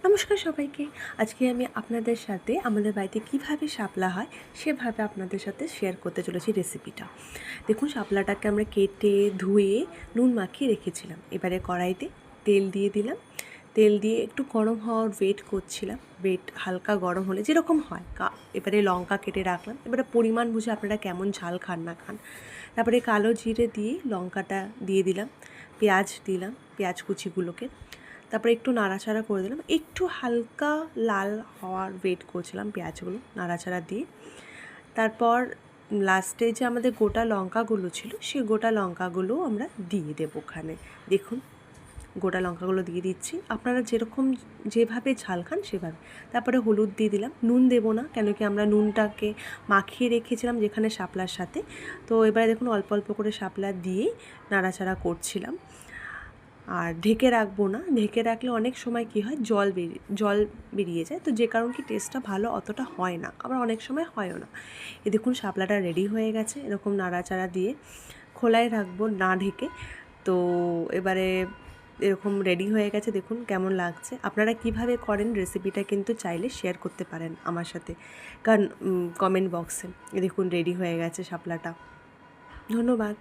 নমস্কার সবাইকে। আজকে আমি আপনাদের সাথে আমাদের বাড়িতে কীভাবে শাপলা হয় সেভাবে আপনাদের সাথে শেয়ার করতে চলেছি রেসিপিটা। দেখুন, শাপলাটাকে আমরা কেটে ধুয়ে নুন মাখিয়ে রেখেছিলাম। এবারে কড়াইতে তেল দিয়ে দিলাম। তেল দিয়ে একটু গরম হওয়ার ওয়েট করছিলাম। ওয়েট হালকা গরম হলে যেরকম হয় এবারে লঙ্কা কেটে রাখলাম। এবারে পরিমাণ বুঝে আপনারা কেমন ঝাল খান না খান। তারপরে কালো জিরে দিয়ে লঙ্কাটা দিয়ে দিলাম, পেঁয়াজ দিলাম, পেঁয়াজ কুচিগুলোকে। তারপরে একটু নাড়াচাড়া করে দিলাম, একটু হালকা লাল হওয়ার ওয়েট করছিলাম পেঁয়াজগুলো নাড়াচাড়া দিয়ে। তারপর লাস্টে যে আমাদের গোটা লঙ্কাগুলো ছিল সেই গোটা লঙ্কাগুলো আমরা দিয়ে দেবো ওখানে। দেখুন, গোটা লঙ্কাগুলো দিয়ে দিচ্ছি, আপনারা যেরকম যেভাবে ঝাল খান সেভাবে। তারপরে হলুদ দিয়ে দিলাম, নুন দেবো না, কেন কি আমরা নুনটাকে মাখিয়ে রেখেছিলাম যেখানে শাপলার সাথে। তো এবারে দেখুন অল্প অল্প করে শাপলা দিয়ে নাড়াচাড়া করছিলাম। আর ঢেকে রাখবো না, ঢেকে রাখলে অনেক সময় কী হয় জল বেরিয়ে যায়, তো যে কারণ কি টেস্টটা ভালো অতটা হয় না, আবার অনেক সময় হয়ও না। দেখুন শাপলাটা রেডি হয়ে গেছে, এরকম নাড়াচাড়া দিয়ে খোলায় রাখবো না ঢেকে। তো এবারে এরকম রেডি হয়ে গেছে, দেখুন কেমন লাগছে। আপনারা কিভাবে করেন রেসিপিটা কিন্তু চাইলে শেয়ার করতে পারেন আমার সাথে, কারণ কমেন্ট বক্সে। দেখুন রেডি হয়ে গেছে শাপলাটা। ধন্যবাদ।